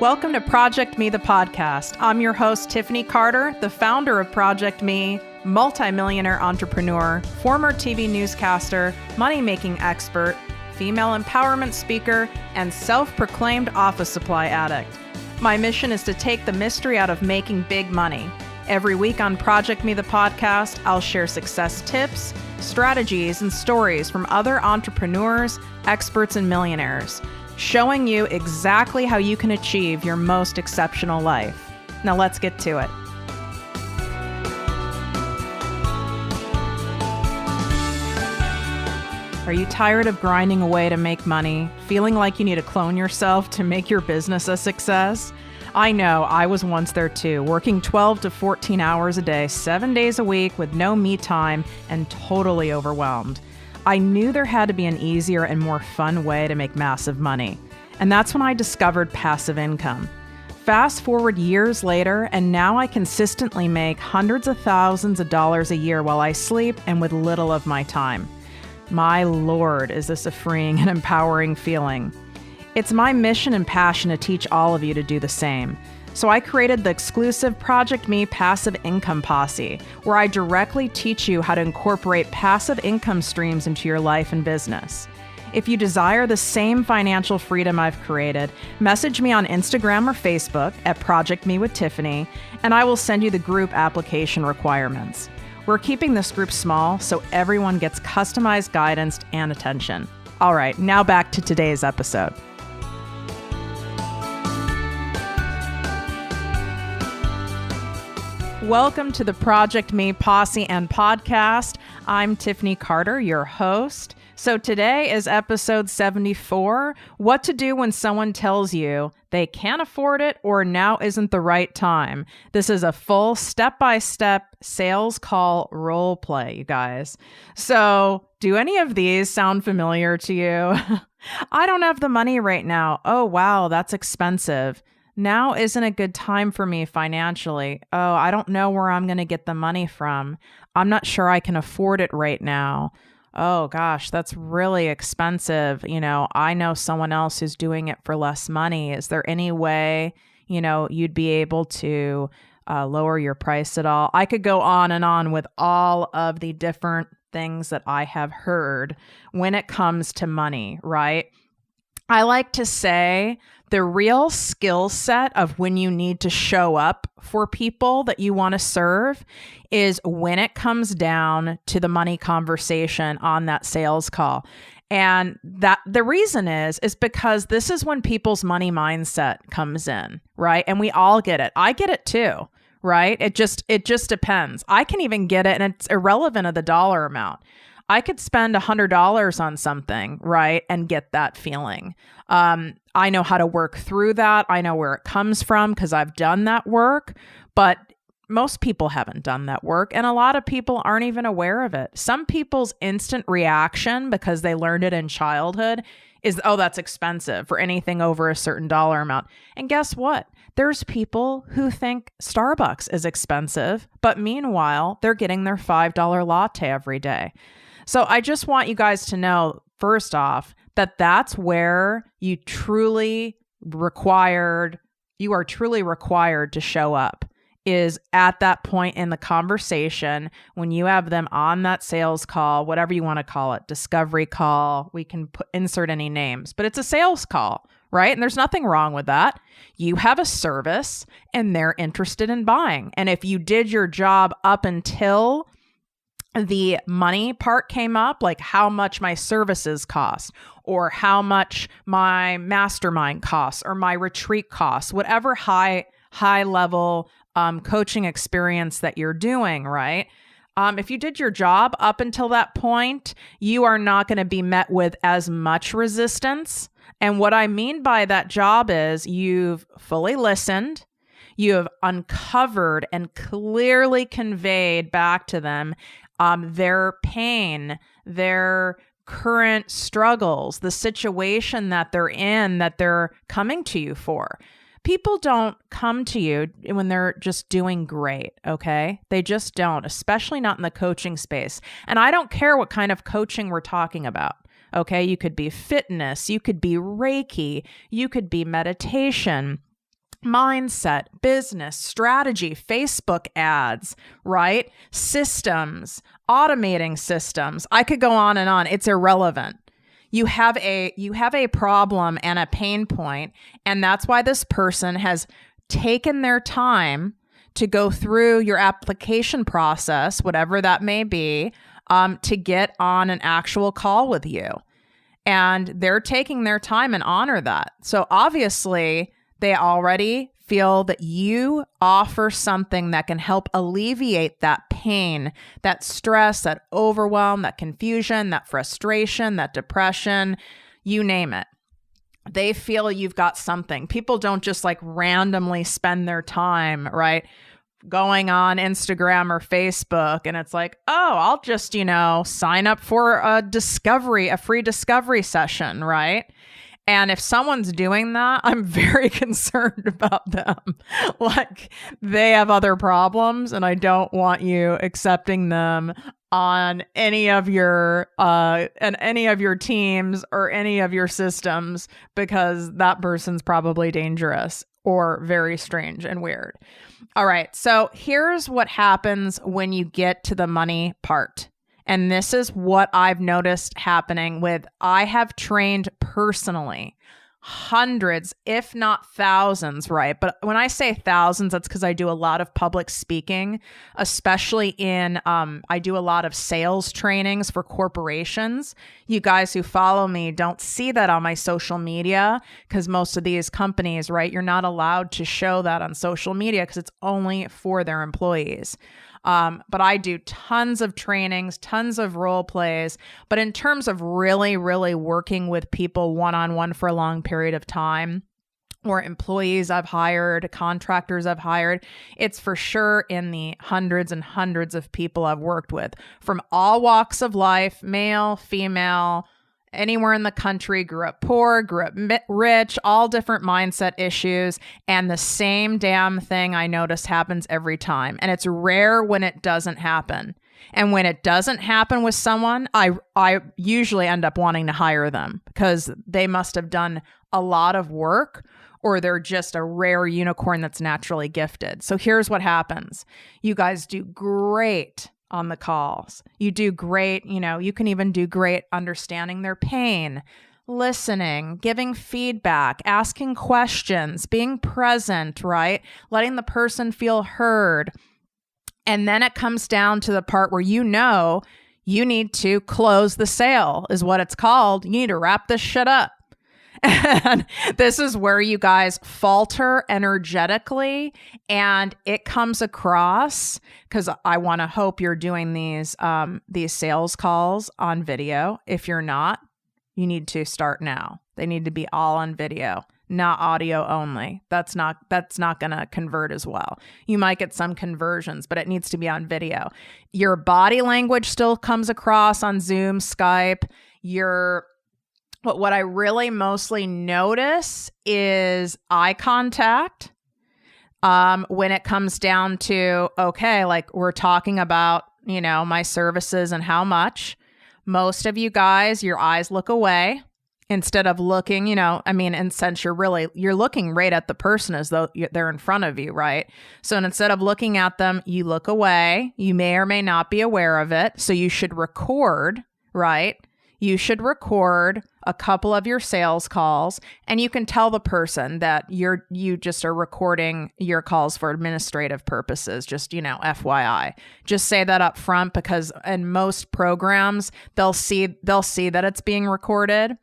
Welcome to ProjectME, the podcast. I'm your host, Tiffany Carter, the founder of ProjectME, multimillionaire entrepreneur, former TV newscaster, money-making expert, female empowerment speaker, and self-proclaimed office supply addict. My mission is to take the mystery out of making big money. Every week on ProjectME, the podcast, I'll share success tips, strategies, and stories from other entrepreneurs, experts, and millionaires, showing you exactly how you can achieve your most exceptional life. Now let's get to it. Are you tired of grinding away to make money, feeling like you need to clone yourself to make your business a success? I know, I was once there too, working 12 to 14 hours a day, 7 days a week with no me time and totally overwhelmed. I knew there had to be an easier and more fun way to make massive money. And that's when I discovered passive income. Fast forward years later, and now I consistently make hundreds of thousands of dollars a year while I sleep and with little of my time. My Lord, is this a freeing and empowering feeling. It's my mission and passion to teach all of you to do the same. So I created the exclusive ProjectME Passive Income Posse, where I directly teach you how to incorporate passive income streams into your life and business. If you desire the same financial freedom I've created, message me on Instagram or Facebook at ProjectME with Tiffany, and I will send you the group application requirements. We're keeping this group small so everyone gets customized guidance and attention. All right, now back to today's episode. Welcome to the ProjectME Posse and podcast. I'm Tiffany Carter, your host. So today is episode 74, what to do when someone tells you they can't afford it or now isn't the right time. This is a full step-by-step sales call role play, you guys. So do any of these sound familiar to you? I don't have the money right now. Oh, wow, that's expensive. Now isn't a good time for me financially. Oh, I don't know where I'm going to get the money from. I'm not sure I can afford it right now. Oh gosh, that's really expensive. I know someone else who's doing it for less money. Is there any way, you'd be able to lower your price at all? I could go on and on with all of the different things that I have heard when it comes to money, right? I like to say the real skill set of when you need to show up for people that you want to serve is when it comes down to the money conversation on that sales call. And that the reason is because this is when people's money mindset comes in, right? And we all get it. I get it too, right? It just depends. I can even get it, and it's irrelevant of the dollar amount. I could spend $100 on something, right, and get that feeling. I know how to work through that. I know where it comes from because I've done that work, but most people haven't done that work, and a lot of people aren't even aware of it. Some people's instant reaction, because they learned it in childhood, is, oh, that's expensive for anything over a certain dollar amount. And guess what? There's people who think Starbucks is expensive, but meanwhile, they're getting their $5 latte every day. So I just want you guys to know, first off, that that's where you are truly required to show up, is at that point in the conversation when you have them on that sales call, whatever you want to call it, discovery call, we can insert any names, but it's a sales call, right? And there's nothing wrong with that. You have a service and they're interested in buying. And if you did your job up until the money part came up, like how much my services cost, or how much my mastermind costs, or my retreat costs, whatever high level coaching experience that you're doing, right? If you did your job up until that point, you are not going to be met with as much resistance. And what I mean by that job is you've fully listened, you have uncovered and clearly conveyed back to them their pain, their current struggles, the situation that they're in, that they're coming to you for. People don't come to you when they're just doing great, okay? They just don't, especially not in the coaching space. And I don't care what kind of coaching we're talking about, okay? You could be fitness, you could be Reiki, you could be meditation, mindset, business, strategy, Facebook ads, right? Systems, automating systems. I could go on and on. It's irrelevant. You have a problem and a pain point, and that's why this person has taken their time to go through your application process, whatever that may be, to get on an actual call with you. And they're taking their time and honor that. So obviously, they already feel that you offer something that can help alleviate that pain, that stress, that overwhelm, that confusion, that frustration, that depression, you name it. They feel you've got something. People don't just like randomly spend their time, right, going on Instagram or Facebook, and it's like, oh, I'll just, sign up for a free discovery session, right? And if someone's doing that, I'm very concerned about them. Like, they have other problems, and I don't want you accepting them on any of your teams or any of your systems, because that person's probably dangerous or very strange and weird. All right, so here's what happens when you get to the money part. And this is what I've noticed happening I have trained personally hundreds, if not thousands, right? But when I say thousands, that's because I do a lot of public speaking, especially I do a lot of sales trainings for corporations. You guys who follow me don't see that on my social media, because most of these companies, right, you're not allowed to show that on social media because it's only for their employees. But I do tons of trainings, tons of role plays. But in terms of really, really working with people one-on-one for a long period of time, or employees I've hired, contractors I've hired, it's for sure in the hundreds and hundreds of people I've worked with from all walks of life, male, female, anywhere in the country, grew up poor, grew up rich, all different mindset issues. And the same damn thing I notice happens every time. And it's rare when it doesn't happen. And when it doesn't happen with someone, I usually end up wanting to hire them because they must have done a lot of work, or they're just a rare unicorn that's naturally gifted. So here's what happens. You guys do great on the calls. You do great, you can even do great understanding their pain, listening, giving feedback, asking questions, being present, right? Letting the person feel heard. And then it comes down to the part where you need to close the sale, is what it's called. You need to wrap this shit up. And this is where you guys falter energetically, and it comes across, because I want to hope you're doing these sales calls on video. If you're not, you need to start now. They need to be all on video, not audio only. That's not going to convert as well. You might get some conversions, but it needs to be on video. Your body language still comes across on Zoom, Skype. But what I really mostly notice is eye contact. When it comes down to, okay, like we're talking about, my services and how much. Most of you guys, your eyes look away instead of looking, and since you're looking right at the person as though they're in front of you, right? So instead of looking at them, you look away. You may or may not be aware of it. So you should record, right? You should record a couple of your sales calls, and you can tell the person that you just are recording your calls for administrative purposes, just, FYI. Just say that up front, because in most programs, they'll see that it's being recorded.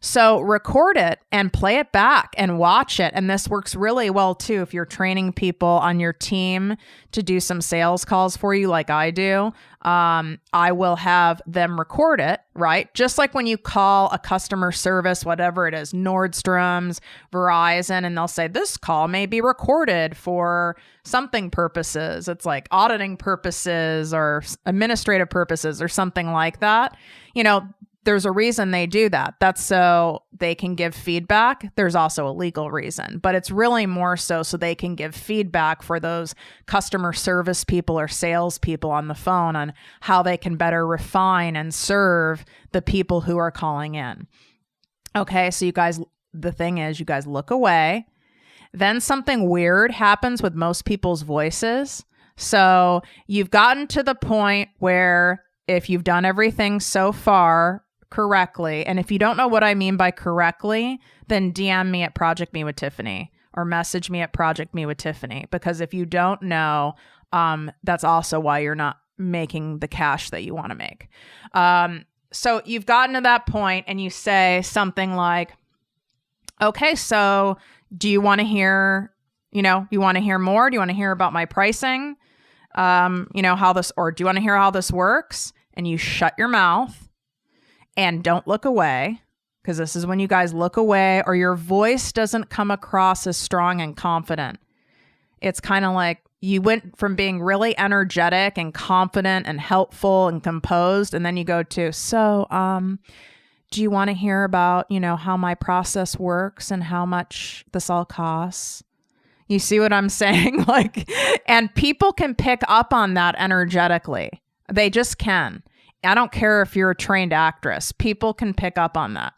So record it and play it back and watch it. And this works really well too if you're training people on your team to do some sales calls for you like I do. I will have them record it, right? Just like when you call a customer service, whatever it is, Nordstrom's, Verizon, and they'll say this call may be recorded for something purposes. It's like auditing purposes or administrative purposes or something like that. There's a reason they do that. That's so they can give feedback. There's also a legal reason, but it's really more so they can give feedback for those customer service people or sales people on the phone on how they can better refine and serve the people who are calling in. Okay, so the thing is, you guys look away. then something weird happens with most people's voices. So you've gotten to the point where if you've done everything so far correctly, and if you don't know what I mean by correctly, then DM me at ProjectME with Tiffany or message me at ProjectME with Tiffany. Because if you don't know, that's also why you're not making the cash that you want to make. So you've gotten to that point and you say something like, okay, so do you want to hear, you want to hear more? Do you want to hear about my pricing? How this, or do you want to hear how this works? And you shut your mouth and don't look away, because this is when you guys look away or your voice doesn't come across as strong and confident. It's kind of like you went from being really energetic and confident and helpful and composed, and then you go to, so, do you want to hear about, how my process works and how much this all costs? You see what I'm saying? And people can pick up on that energetically. They just can. I don't care if you're a trained actress. People can pick up on that.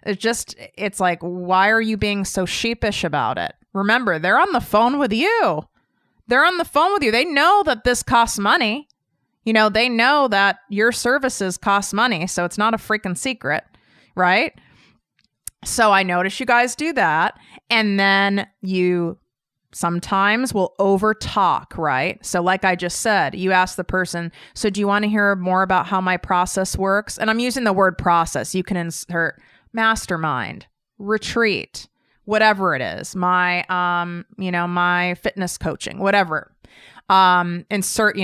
It's like, why are you being so sheepish about it? Remember, they're on the phone with you. They're on the phone with you. They know that this costs money. They know that your services cost money. So it's not a freaking secret, right? So I notice you guys do that. And then you sometimes will over talk, right? So like I just said, you ask the person, so do you want to hear more about how my process works? And I'm using the word process. You can insert mastermind, retreat, whatever it is, my, my fitness coaching, whatever, insert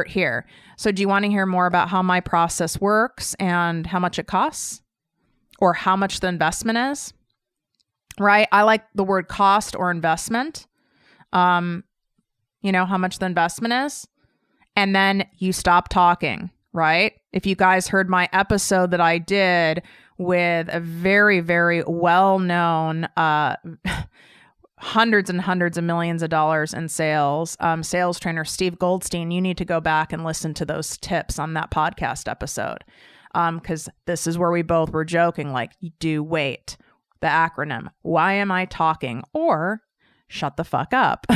here. So do you want to hear more about how my process works and how much it costs or how much the investment is? Right. I like the word cost or investment. How much the investment is. And then you stop talking, right? If you guys heard my episode that I did with a very, very well-known, hundreds and hundreds of millions of dollars in sales trainer, Steve Goldstein, you need to go back and listen to those tips on that podcast episode. Because this is where we both were joking, like, do wait, the acronym, why am I talking? Or shut the fuck up,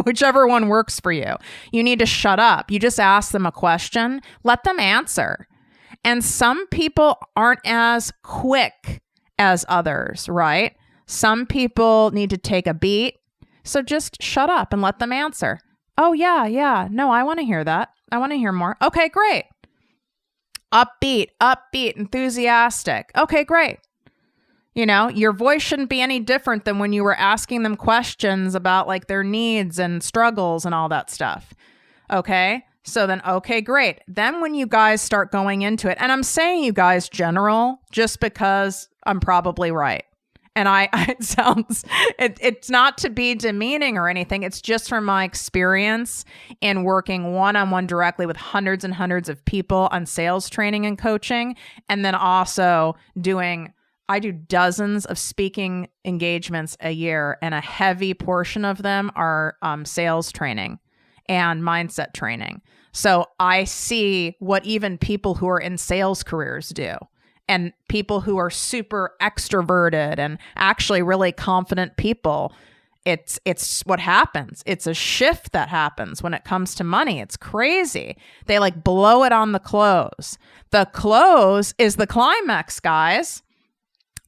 whichever one works for you. You need to shut up. You just ask them a question, let them answer. And some people aren't as quick as others, right? Some people need to take a beat. So just shut up and let them answer. Oh, yeah. No, I want to hear that. I want to hear more. Okay, great. Upbeat, enthusiastic. Okay, great. Your voice shouldn't be any different than when you were asking them questions about like their needs and struggles and all that stuff. Okay. So then, okay, great. Then when you guys start going into it, and I'm saying you guys general, just because I'm probably right. And it's not to be demeaning or anything. It's just from my experience in working one-on-one directly with hundreds and hundreds of people on sales training and coaching. And then also I do dozens of speaking engagements a year, and a heavy portion of them are sales training and mindset training. So I see what even people who are in sales careers do, and people who are super extroverted and actually really confident people. It's what happens. It's a shift that happens when it comes to money. It's crazy. They like blow it on the close. The close is the climax, guys.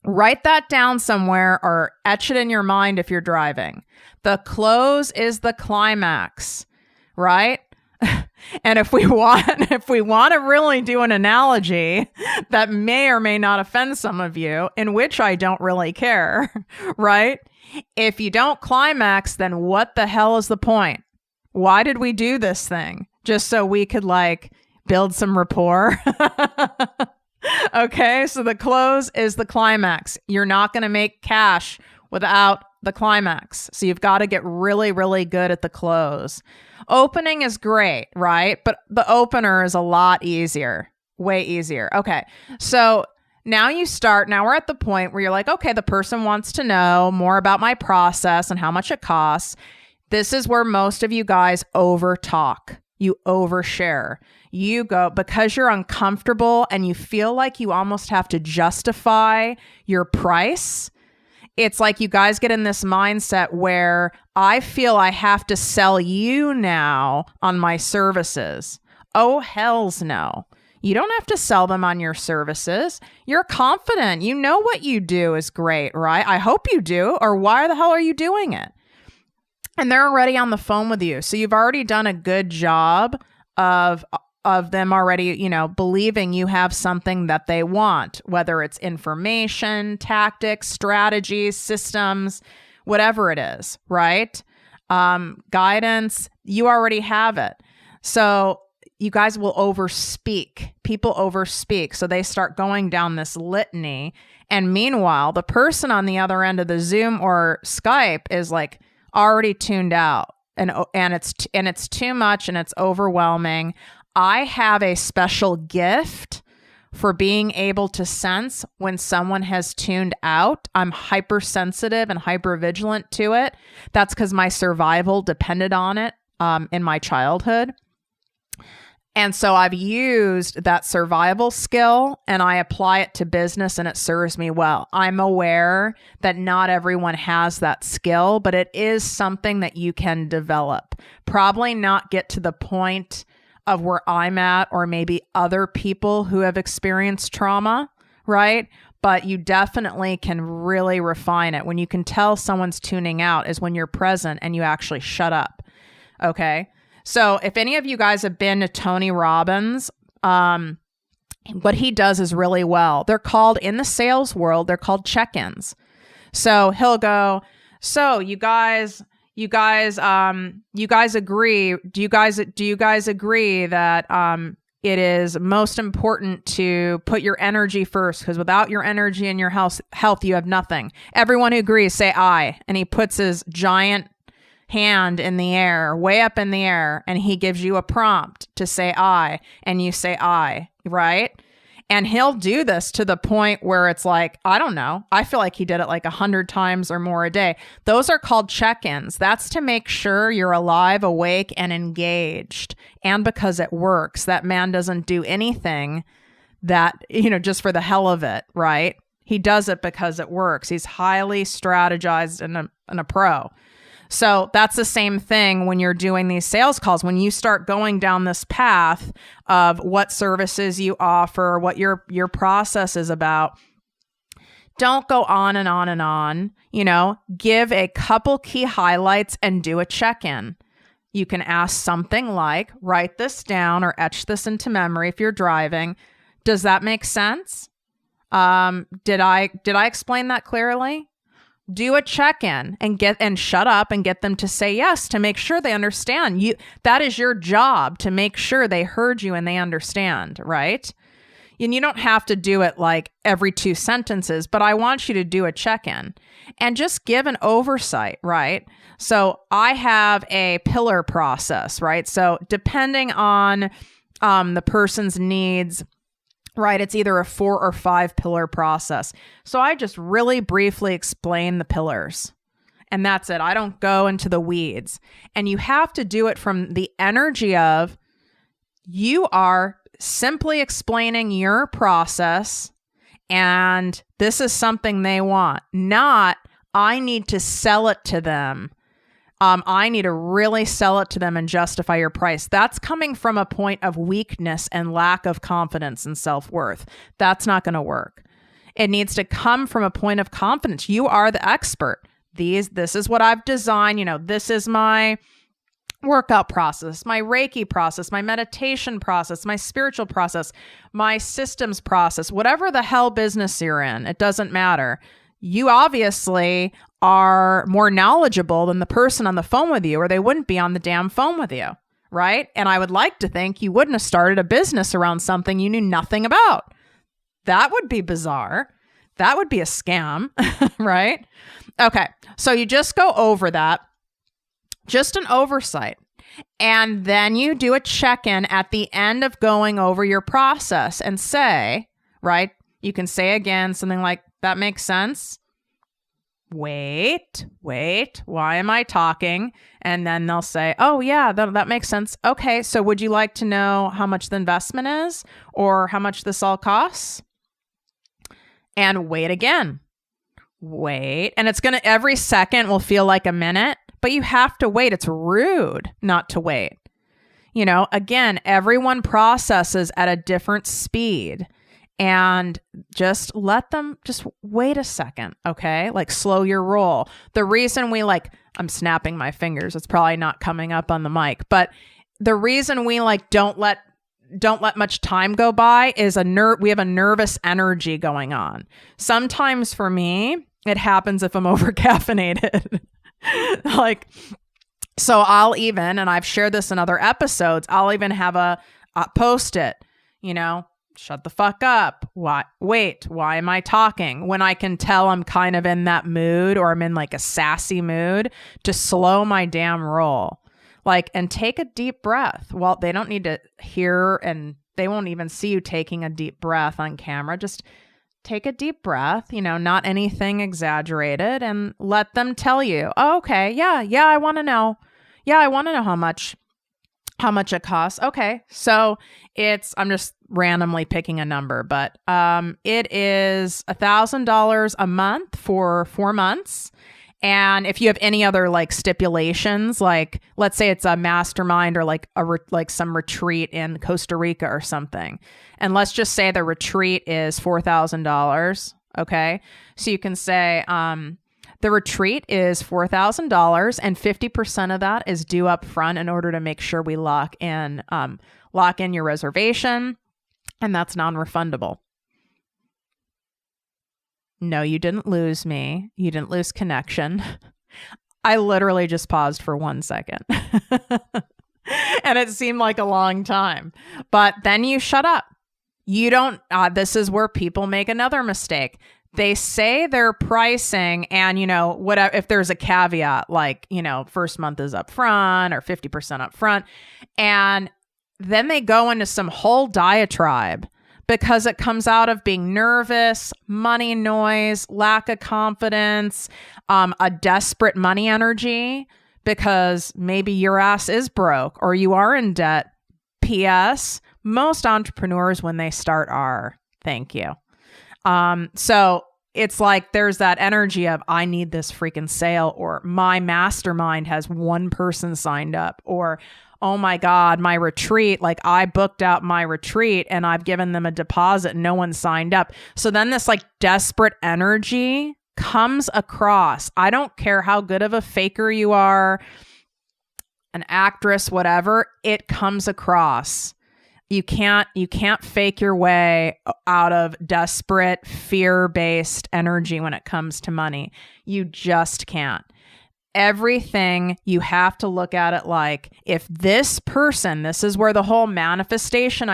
Write that down somewhere or etch it in your mind if you're driving. The close is the climax, right? And if we want to really do an analogy that may or may not offend some of you, in which I don't really care, right? If you don't climax, then what the hell is the point? Why did we do this thing? Just so we could like build some rapport? Okay, so the close is the climax. You're not going to make cash without the climax. So you've got to get really, really good at the close. Opening is great, right? But the opener is a lot easier, way easier. Okay, so now we're at the point where you're like, okay, the person wants to know more about my process and how much it costs. This is where most of you guys over talk. You overshare. You go, because you're uncomfortable and you feel like you almost have to justify your price, it's like you guys get in this mindset where I feel I have to sell you now on my services. Oh, hells no. You don't have to sell them on your services. You're confident. You know what you do is great, right? I hope you do, or why the hell are you doing it? And they're already on the phone with you. So you've already done a good job of them already, believing you have something that they want, whether it's information, tactics, strategies, systems, whatever it is, right? Guidance, you already have it. So you guys will overspeak. People overspeak. So they start going down this litany. And meanwhile, the person on the other end of the Zoom or Skype is like already tuned out, and it's too much and it's overwhelming. I have a special gift for being able to sense when someone has tuned out. I'm hypersensitive and hypervigilant to it. That's because my survival depended on it in my childhood. And so I've used that survival skill and I apply it to business and it serves me well. I'm aware that not everyone has that skill, but it is something that you can develop. Probably not get to the point of where I'm at or maybe other people who have experienced trauma, right? But you definitely can really refine it. When you can tell someone's tuning out is when you're present and you actually shut up, okay? So if any of you guys have been to Tony Robbins, what he does is really well. They're called, in the sales world, they're called check-ins. So he'll go, so you guys agree? Do you guys agree that it is most important to put your energy first? Because without your energy and your health, you have nothing. Everyone who agrees, say aye. And he puts his giant hand in the air, way up in the air, and he gives you a prompt to say aye, and you say aye, right? And he'll do this to the point where it's like, I don't know, I feel like he did it like 100 times or more a day. Those are called check-ins. That's to make sure you're alive, awake, and engaged. And because it works, that man doesn't do anything that, just for the hell of it, right? He does it because it works. He's highly strategized and a pro. So that's the same thing when you're doing these sales calls. When you start going down this path of what services you offer, what your process is about, don't go on and on and on. Give a couple key highlights and do a check-in. You can ask something like, write this down or etch this into memory if you're driving. Does that make sense? Did I explain that clearly? Do a check-in and shut up and get them to say yes to make sure they understand. That is your job, to make sure they heard you and they understand, right? And you don't have to do it like every 2 sentences, but I want you to do a check-in and just give an oversight, right? So I have a pillar process, right? So depending on the person's needs, right, it's either a 4 or 5 pillar process. So I just really briefly explain the pillars. And that's it. I don't go into the weeds. And you have to do it from the energy of you are simply explaining your process and this is something they want. Not, I need to sell it to them. I need to really sell it to them and justify your price. That's coming from a point of weakness and lack of confidence and self-worth. That's not going to work. It needs to come from a point of confidence. You are the expert. This is what I've designed. This is my workout process, my Reiki process, my meditation process, my spiritual process, my systems process, whatever the hell business you're in. It doesn't matter. You obviously are more knowledgeable than the person on the phone with you, or they wouldn't be on the damn phone with you, right? And I would like to think you wouldn't have started a business around something you knew nothing about. That would be bizarre. That would be a scam, right? Okay, so you just go over that, just an oversight. And then you do a check-in at the end of going over your process and say, right? You can say again something like, that makes sense. Wait, why am I talking? And then they'll say, oh yeah, that makes sense. Okay, so would you like to know how much the investment is or how much this all costs? And wait again. wait. And it's going to, every second will feel like a minute, but you have to wait. It's rude not to wait. You know, again, everyone processes at a different speed, and just let them just wait a second. Okay. Like slow your roll. The reason we I'm snapping my fingers. It's probably not coming up on the mic, but the reason we don't let much time go by is we have a nervous energy going on. Sometimes for me, it happens if I'm over caffeinated. So I'll even, and I've shared this in other episodes, I'll even have a post-it, shut the fuck up. Why am I talking? When I can tell I'm kind of in that mood, or I'm in a sassy mood, to slow my damn roll. And take a deep breath. Well, they don't need to hear, and they won't even see you taking a deep breath on camera. Just take a deep breath, not anything exaggerated, and let them tell you, oh, okay, yeah, I want to know. Yeah, I want to know how much it costs. Okay. So I'm just randomly picking a number, but it is $1,000 a month for 4 months. And if you have any other stipulations, let's say it's a mastermind or some retreat in Costa Rica or something, and let's just say the retreat is $4,000. Okay. So you can say, the retreat is $4,000 and 50% of that is due up front in order to make sure we lock in your reservation, and that's non-refundable. No, you didn't lose me. You didn't lose connection. I literally just paused for 1 second. And it seemed like a long time. But then you shut up. You don't, this is where people make another mistake. They say their pricing, and whatever, if there's a caveat, first month is up front or 50% up front. And then they go into some whole diatribe because it comes out of being nervous, money noise, lack of confidence, a desperate money energy, because maybe your ass is broke or you are in debt. P.S. Most entrepreneurs, when they start, are. Thank you. So it's there's that energy of, I need this freaking sale, or my mastermind has one person signed up, or, oh my God, my retreat, I booked out my retreat and I've given them a deposit and no one signed up. So then this desperate energy comes across. I don't care how good of a faker you are, an actress, whatever, it comes across. You can't fake your way out of desperate, fear-based energy when it comes to money. You just can't. Everything, you have to look at it if this person, this is where the whole manifestation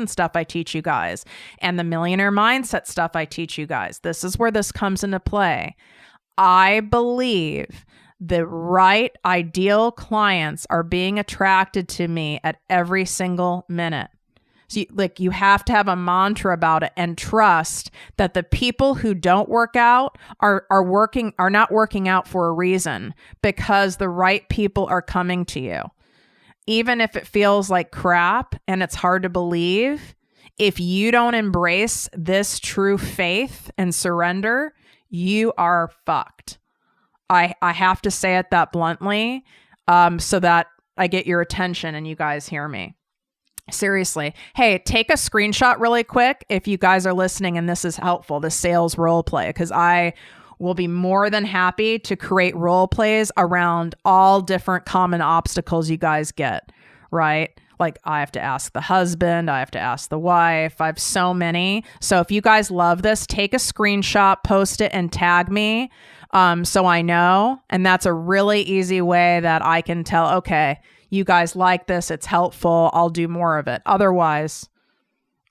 stuff I teach you guys, and the millionaire mindset stuff I teach you guys, this is where this comes into play. I believe the right ideal clients are being attracted to me at every single minute. So you have to have a mantra about it, and trust that the people who don't work out are not working out for a reason, because the right people are coming to you. Even if it feels like crap and it's hard to believe, if you don't embrace this true faith and surrender, you are fucked. I have to say it that bluntly, so that I get your attention and you guys hear me. Seriously. Hey, take a screenshot really quick if you guys are listening and this is helpful, the sales role play, because I will be more than happy to create role plays around all different common obstacles you guys get, right? I have to ask the husband, I have to ask the wife, I have so many. So if you guys love this, take a screenshot, post it, and tag me. So I know, and that's a really easy way that I can tell, okay, you guys like this, it's helpful, I'll do more of it. Otherwise,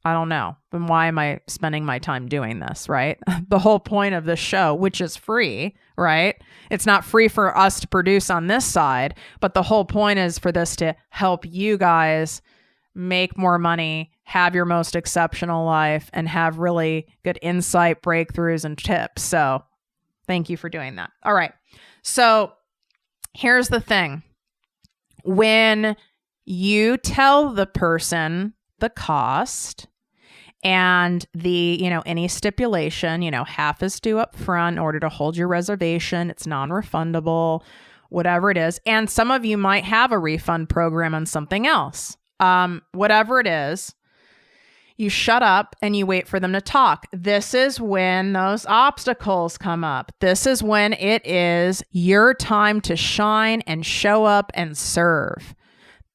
I don't know. Then why am I spending my time doing this, right? The whole point of this show, which is free, right? It's not free for us to produce on this side, but the whole point is for this to help you guys make more money, have your most exceptional life, and have really good insight, breakthroughs, and tips. So thank you for doing that. All right. So here's the thing. When you tell the person the cost And any stipulation, half is due up front in order to hold your reservation. It's non-refundable, whatever it is. And some of you might have a refund program on something else. Whatever it is, you shut up and you wait for them to talk. This is when those obstacles come up. This is when it is your time to shine and show up and serve.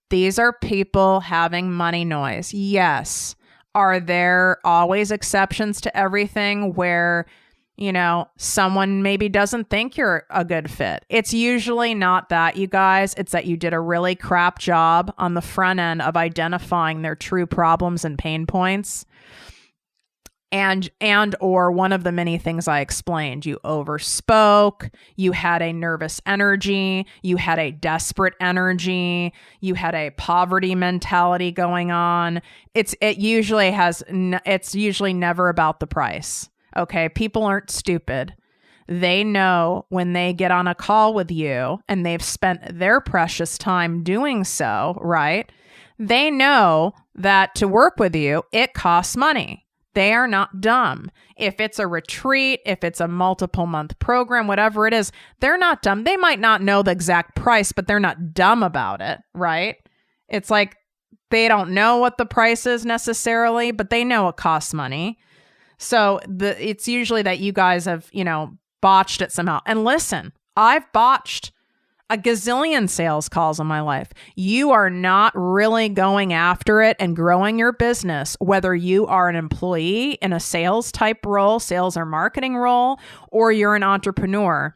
These are people having money noise. Yes. Are there always exceptions to everything where, someone maybe doesn't think you're a good fit? It's usually not that, you guys. It's that you did a really crap job on the front end of identifying their true problems and pain points. And or one of the many things I explained, you overspoke, you had a nervous energy, you had a desperate energy, you had a poverty mentality going on. It's usually never about the price. Okay. People aren't stupid. They know when they get on a call with you and they've spent their precious time doing so, right? They know that to work with you, it costs money. They are not dumb. If it's a retreat, if it's a multiple month program, whatever it is, they're not dumb. They might not know the exact price, but they're not dumb about it, right? It's like they don't know what the price is necessarily, but they know it costs money. So it's usually that you guys have, botched it somehow. And listen, I've botched a gazillion sales calls in my life. You are not really going after it and growing your business, whether you are an employee in a sales type role, sales or marketing role, or you're an entrepreneur.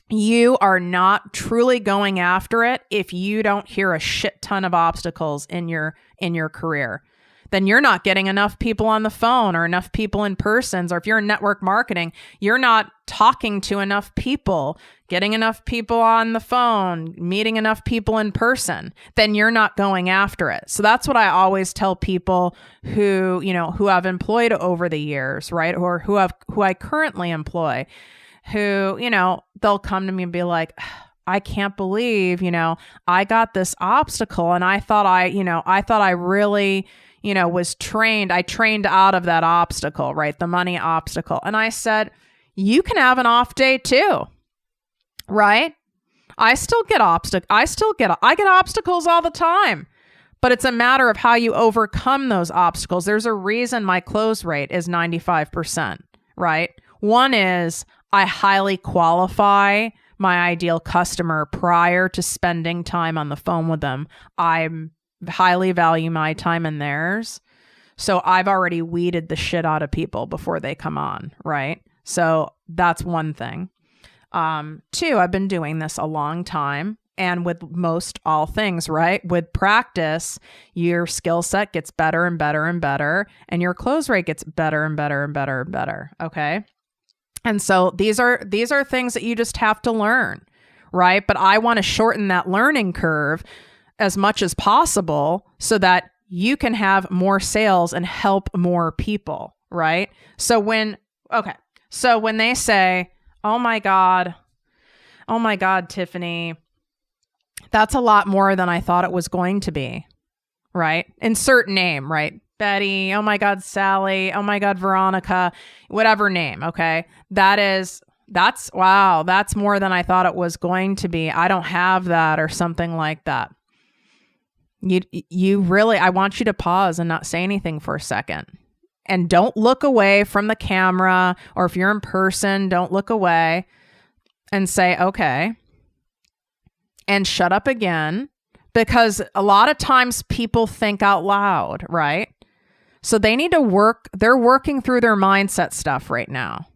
You are not truly going after it if you don't hear a shit ton of obstacles in your career. Then you're not getting enough people on the phone or enough people in persons. Or if you're in network marketing, you're not talking to enough people, getting enough people on the phone, meeting enough people in person. Then you're not going after it. So that's what I always tell people who I've employed over the years, right? Or who I currently employ, who, they'll come to me and be like, I can't believe, I got this obstacle and I thought I really, was trained. I trained out of that obstacle, right? The money obstacle. And I said, you can have an off day too, right? I get obstacles all the time, but it's a matter of how you overcome those obstacles. There's a reason my close rate is 95%, right? One is I highly qualify my ideal customer prior to spending time on the phone with them. I highly value my time and theirs. So I've already weeded the shit out of people before they come on, right? So that's one thing. Two, I've been doing this a long time. And with most all things, right? With practice, your skill set gets better and better and better. And your close rate gets better and better and better and better. Okay. And so these are things that you just have to learn, right? But I want to shorten that learning curve as much as possible so that you can have more sales and help more people, right? So when they say, oh my God, Tiffany, that's a lot more than I thought it was going to be, right? Insert name, right? Betty, oh my God, Sally, oh my God, Veronica, whatever name, okay? That's more than I thought it was going to be. I don't have that or something like that. You really, I want you to pause and not say anything for a second. And don't look away from the camera, or if you're in person, don't look away and say, okay, and shut up again, because a lot of times people think out loud, right? So they need to they're working through their mindset stuff right now.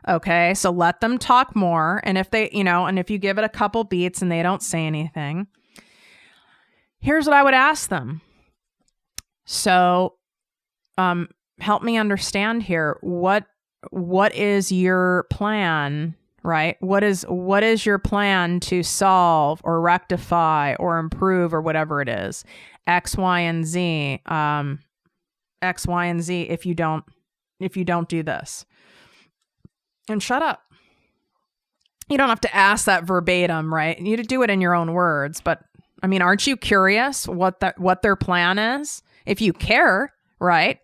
Okay. So let them talk more. And if if you give it a couple beats and they don't say anything, here's what I would ask them. So, help me understand here. What is your plan, right? What is your plan to solve or rectify or improve or whatever it is? X, Y, and Z. X, Y, and Z if you don't do this. And shut up. You don't have to ask that verbatim, right? You need to do it in your own words, but I mean, aren't you curious what their plan is? If you care, right?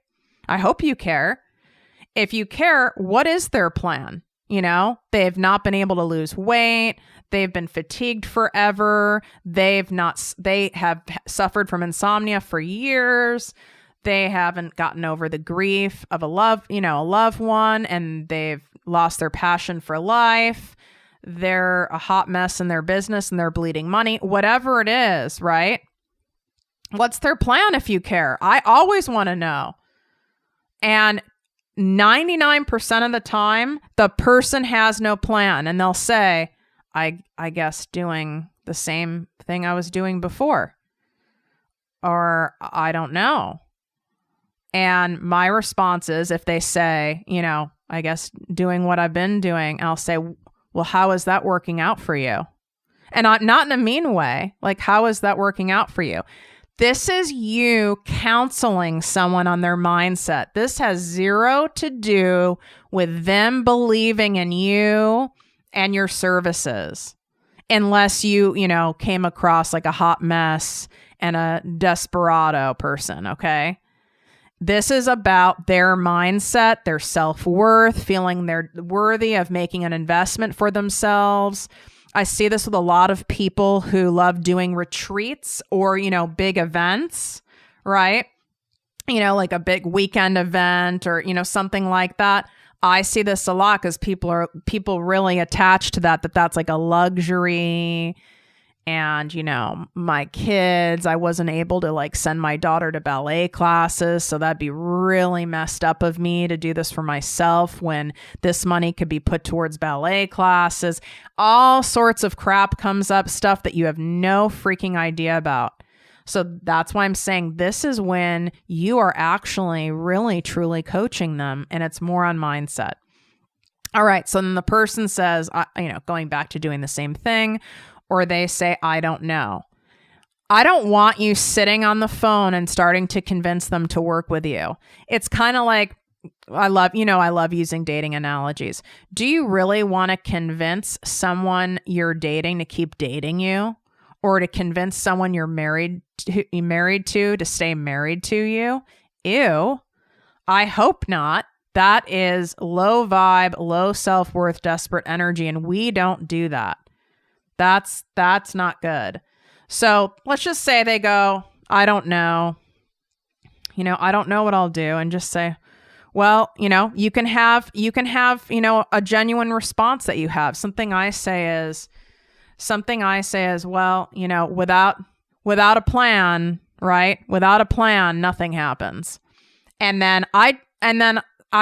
I hope you care. If you care, what is their plan? You know, they've not been able to lose weight. They've been fatigued forever. They have suffered from insomnia for years. They haven't gotten over the grief of a loved one, and they've lost their passion for life. They're a hot mess in their business and they're bleeding money, whatever it is, right? What's their plan if you care? I always want to know. And 99% of the time, the person has no plan, and they'll say, I guess doing the same thing I was doing before, or I don't know. And my response is, if they say, I guess doing what I've been doing, I'll say, well, how is that working out for you? And not in a mean way. Like, how is that working out for you? This is you counseling someone on their mindset. This has zero to do with them believing in you and your services. Unless you came across like a hot mess and a desperado person, okay? This is about their mindset, their self-worth, feeling they're worthy of making an investment for themselves. I see this with a lot of people who love doing retreats or, big events, right? Like a big weekend event or, something like that. I see this a lot because people really attached to that's like a luxury. And, my kids, I wasn't able to like send my daughter to ballet classes. So that'd be really messed up of me to do this for myself when this money could be put towards ballet classes. All sorts of crap comes up, stuff that you have no freaking idea about. So that's why I'm saying this is when you are actually really, truly coaching them, and it's more on mindset. All right. So then the person says, going back to doing the same thing, or they say, I don't know. I don't want you sitting on the phone and starting to convince them to work with you. It's kind of like, I love using dating analogies. Do you really want to convince someone you're dating to keep dating you, or to convince someone you're married to stay married to you? Ew. I hope not. That is low vibe, low self-worth, desperate energy, and we don't do that. That's not good. So let's just say they go, I don't know. I don't know what I'll do. And just say, well, you can have, a genuine response that you have. Something I say is, well, without a plan, right? Without a plan, nothing happens. And then I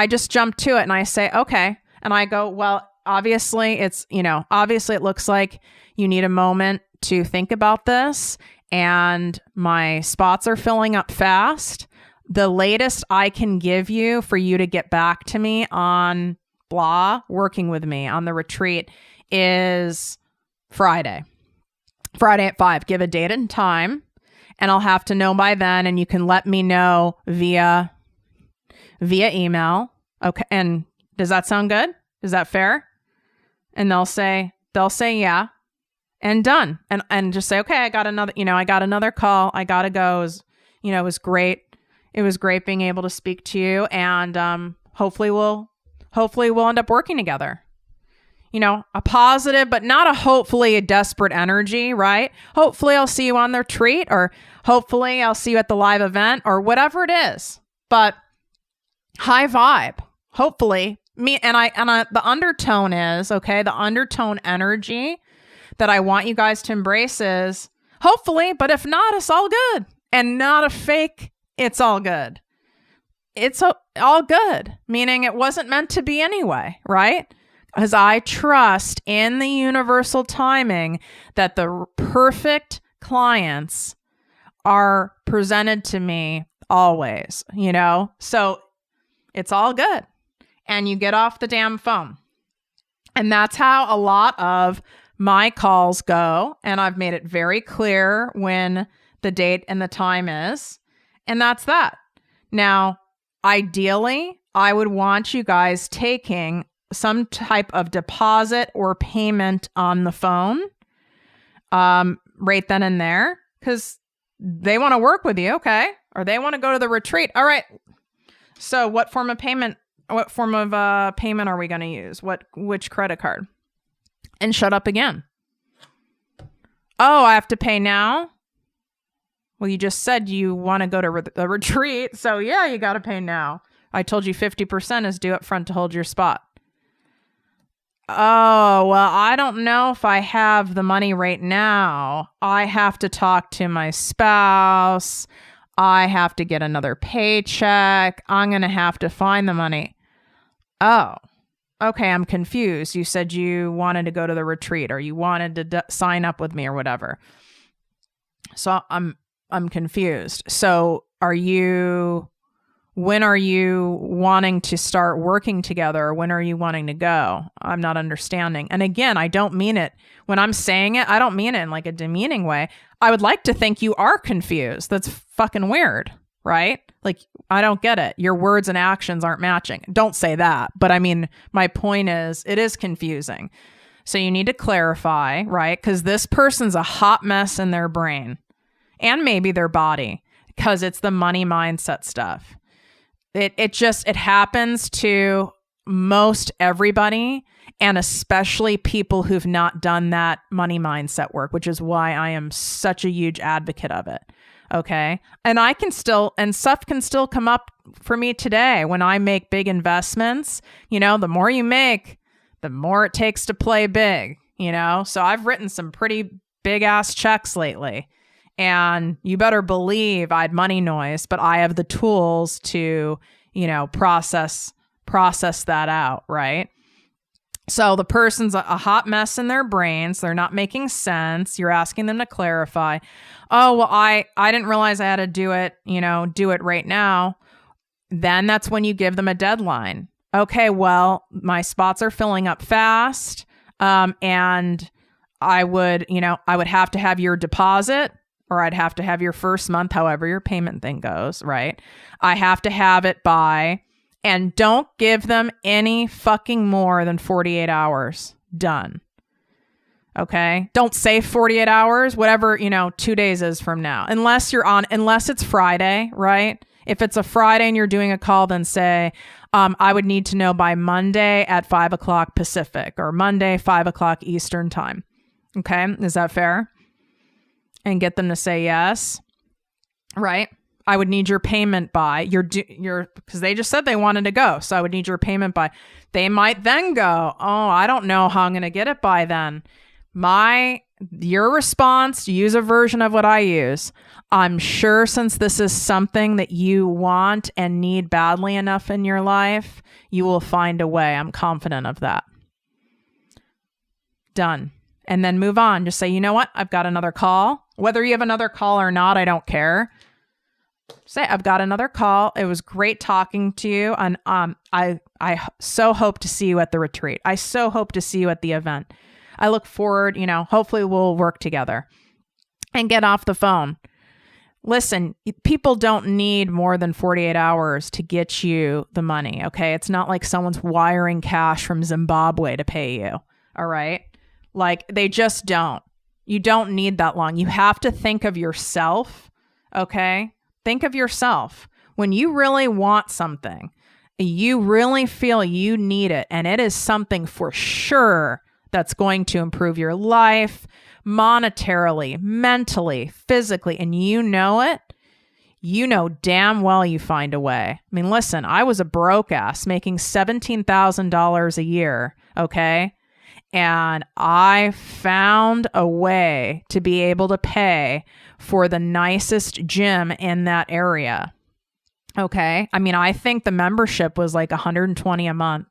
just jump to it and I say, okay. And I go, well, obviously it looks like you need a moment to think about this, and my spots are filling up fast. The latest I can give you for you to get back to me on working with me on the retreat is Friday at 5. Give a date and time, and I'll have to know by then, and you can let me know via email. Okay. And does that sound good? Is that fair? And they'll say yeah, and done. And just say, okay, I got another call. I got to go. It was great. It was great being able to speak to you. And, hopefully we'll end up working together. A positive, but not a desperate energy, right? Hopefully I'll see you on the retreat, or hopefully I'll see you at the live event, or whatever it is, but high vibe, hopefully. The undertone is, okay, the undertone energy that I want you guys to embrace is hopefully, but if not, it's all good. And not a fake, it's all good. It's all good, meaning it wasn't meant to be anyway, right? Because I trust in the universal timing that the perfect clients are presented to me always, So it's all good. And you get off the damn phone. And that's how a lot of my calls go. And I've made it very clear when the date and the time is. And that's that. Now, ideally, I would want you guys taking some type of deposit or payment on the phone right then and there, because they want to work with you, okay? Or they want to go to the retreat. All right, So what form of payment are we going to use? Which credit card? And shut up again. Oh, I have to pay now? Well, you just said you want to go to the retreat. So yeah, you got to pay now. I told you 50% is due up front to hold your spot. Oh, well, I don't know if I have the money right now. I have to talk to my spouse. I have to get another paycheck. I'm going to have to find the money. Oh, okay. I'm confused. You said you wanted to go to the retreat or you wanted to sign up with me or whatever. So I'm confused. So when are you wanting to start working together? Or when are you wanting to go? I'm not understanding. And again, I don't mean it. When I'm saying it, I don't mean it in like a demeaning way. I would like to think you are confused. That's fucking weird, right? Like, I don't get it. Your words and actions aren't matching. Don't say that. But I mean, my point is, it is confusing. So you need to clarify, right? Because this person's a hot mess in their brain and maybe their body because it's the money mindset stuff. It happens to most everybody, and especially people who've not done that money mindset work, which is why I am such a huge advocate of it. Okay. And stuff can still come up for me today when I make big investments. You know, the more you make, the more it takes to play big, you know? So I've written some pretty big ass checks lately. And you better believe I'd money noise, but I have the tools to, you know, process that out, right? So the person's a hot mess in their brains. They're not making sense. You're asking them to clarify. Oh, well, I didn't realize I had to do it right now. Then that's when you give them a deadline. Okay, well, my spots are filling up fast. And I would have to have your deposit, or I'd have to have your first month, however your payment thing goes, right? I have to have it by, and don't give them any fucking more than 48 hours. Done. Okay? Don't say 48 hours, whatever, 2 days is from now. Unless it's Friday, right? If it's a Friday and you're doing a call, then say, I would need to know by Monday at 5 o'clock Pacific or Monday, 5 o'clock Eastern time. Okay? Is that fair? And get them to say yes, right? I would need your payment by because they just said they wanted to go. So I would need your payment by. They might then go, oh, I don't know how I'm going to get it by then. Your response, use a version of what I use. I'm sure since this is something that you want and need badly enough in your life, you will find a way. I'm confident of that. Done. And then move on. Just say, you know what? I've got another call. Whether you have another call or not, I don't care. Say, I've got another call. It was great talking to you. And I so hope to see you at the retreat. I so hope to see you at the event. I look forward, hopefully we'll work together. And get off the phone. Listen, people don't need more than 48 hours to get you the money, okay? It's not like someone's wiring cash from Zimbabwe to pay you, all right? Like, they just don't. You don't need that long. You have to think of yourself, okay? Think of yourself. When you really want something, you really feel you need it, and it is something for sure that's going to improve your life monetarily, mentally, physically, and you know it, you know damn well you find a way. I mean, listen, I was a broke ass making $17,000 a year, okay? And I found a way to be able to pay for the nicest gym in that area. Okay. I mean, I think the membership was like $120 a month,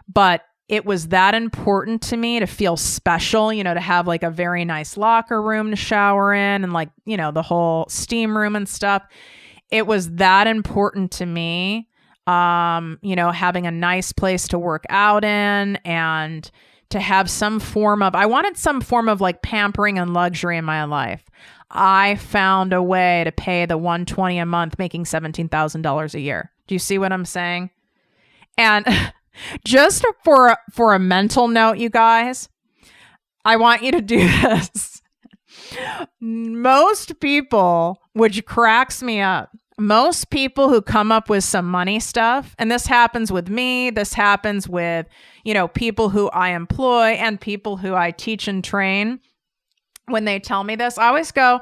but it was that important to me to feel special, to have like a very nice locker room to shower in and like, the whole steam room and stuff. It was that important to me, having a nice place to work out in and to have I wanted some form of like pampering and luxury in my life. I found a way to pay the $120 a month, making $17,000 a year. Do you see what I'm saying? And just for a mental note, you guys, I want you to do this. Most people, which cracks me up, Most people who come up with some money stuff, and this happens with me, this happens with, people who I employ and people who I teach and train. When they tell me this, I always go,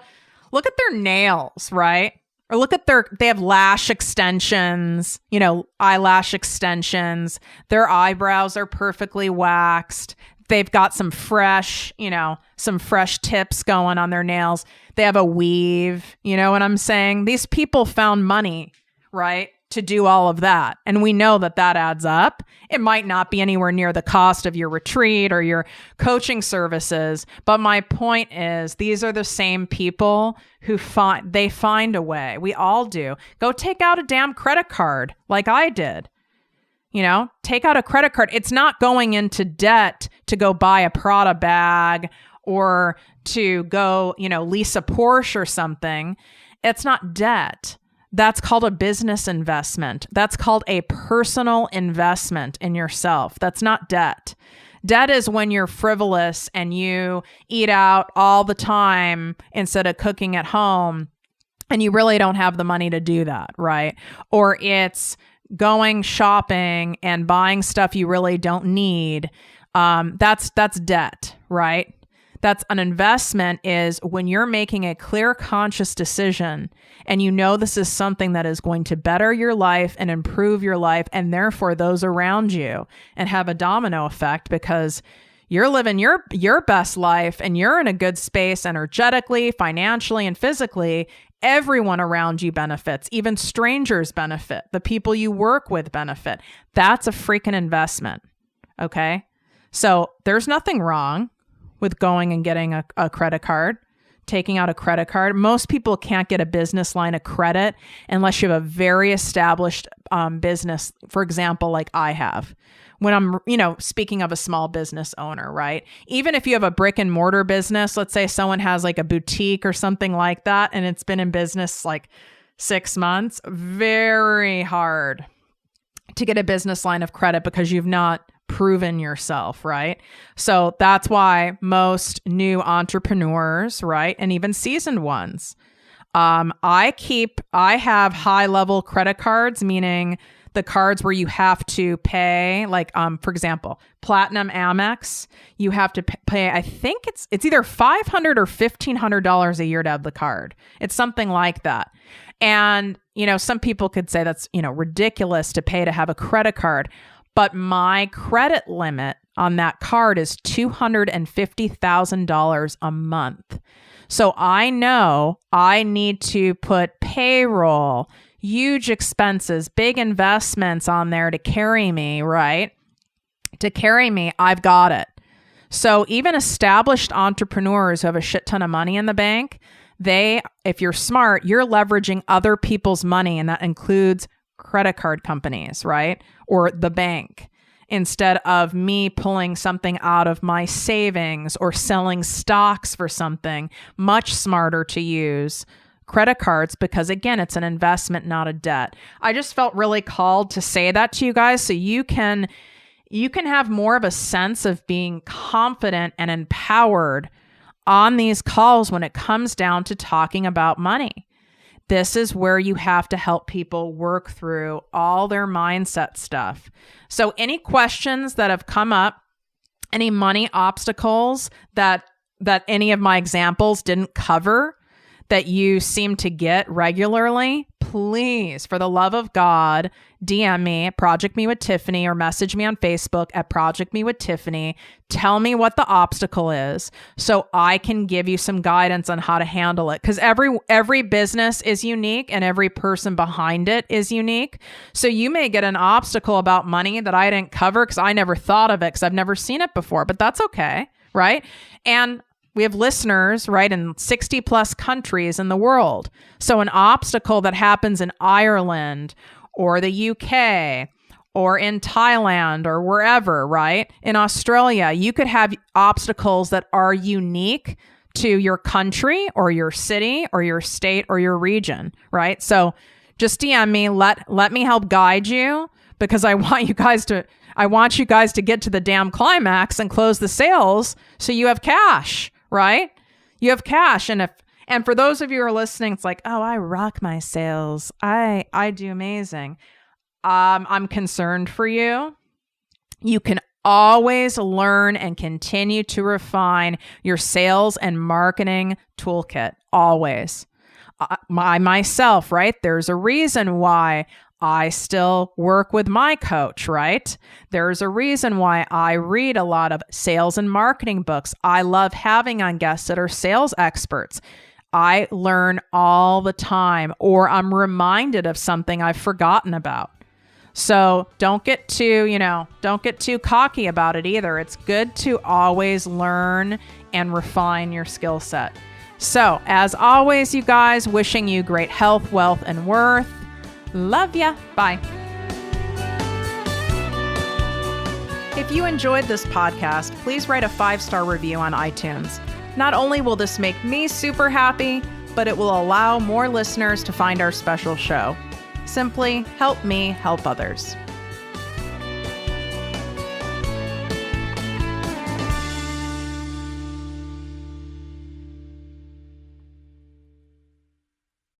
look at their nails, right? Or look at they have lash extensions, eyelash extensions. Their eyebrows are perfectly waxed. They've got some fresh tips going on their nails. They have a weave. You know what I'm saying? These people found money, right, to do all of that. And we know that adds up. It might not be anywhere near the cost of your retreat or your coaching services. But my point is, these are the same people who find a way. We all do. Go take out a damn credit card like I did. Take out a credit card. It's not going into debt to go buy a Prada bag or to go, lease a Porsche or something. It's not debt. That's called a business investment. That's called a personal investment in yourself. That's not debt. Debt is when you're frivolous and you eat out all the time instead of cooking at home, and you really don't have the money to do that, right? Or it's going shopping and buying stuff you really don't need. That's debt, right? That's an investment is when you're making a clear, conscious decision and this is something that is going to better your life and improve your life and therefore those around you, and have a domino effect because you're living your best life and you're in a good space energetically, financially, and physically. Everyone around you benefits. Even strangers benefit. The people you work with benefit. That's a freaking investment. Okay? So there's nothing wrong with going and getting a credit card, taking out a credit card. Most people can't get a business line of credit unless you have a very established business, for example, like I have. When I'm, speaking of a small business owner, right? Even if you have a brick and mortar business, let's say someone has like a boutique or something like that, and it's been in business like 6 months, very hard to get a business line of credit because you've not proven yourself, right? So that's why most new entrepreneurs, right, and even seasoned ones, I have high level credit cards, meaning the cards where you have to pay, like, for example, Platinum Amex, you have to pay, I think it's either $500 or $1,500 a year to have the card. It's something like that. And, some people could say that's, ridiculous to pay to have a credit card. But my credit limit on that card is $250,000 a month. So I know I need to put payroll, huge expenses, big investments on there to carry me, right? To carry me, I've got it. So even established entrepreneurs who have a shit ton of money in the bank, if you're smart, you're leveraging other people's money, and that includes credit card companies, right? Or the bank, instead of me pulling something out of my savings or selling stocks for something. Much smarter to use credit cards because, again, it's an investment, not a debt. I just felt really called to say that to you guys so you can have more of a sense of being confident and empowered on these calls when it comes down to talking about money. This is where you have to help people work through all their mindset stuff. So any questions that have come up, any money obstacles that any of my examples didn't cover that you seem to get regularly, please, for the love of God, DM me at ProjectME with Tiffany or message me on Facebook at ProjectME with Tiffany. Tell me what the obstacle is so I can give you some guidance on how to handle it. Because every business is unique and every person behind it is unique. So you may get an obstacle about money that I didn't cover because I never thought of it because I've never seen it before, but that's okay, right? And we have listeners, right, in 60 plus countries in the world. So an obstacle that happens in Ireland or the UK or in Thailand or wherever, right? In Australia, you could have obstacles that are unique to your country or your city or your state or your region, right? So just DM me, let me help guide you because I want you guys to get to the damn climax and close the sales so you have cash. Right? You have cash. And And for those of you who are listening, it's like, oh, I rock my sales. I do amazing. I'm concerned for you. You can always learn and continue to refine your sales and marketing toolkit. Always. Myself, right? There's a reason why I still work with my coach, right? There's a reason why I read a lot of sales and marketing books. I love having on guests that are sales experts. I learn all the time, or I'm reminded of something I've forgotten about. So don't get too cocky about it either. It's good to always learn and refine your skill set. So as always, you guys, wishing you great health, wealth, and worth. Love ya. Bye. If you enjoyed this podcast, please write a 5-star review on iTunes. Not only will this make me super happy, but it will allow more listeners to find our special show. Simply help me help others.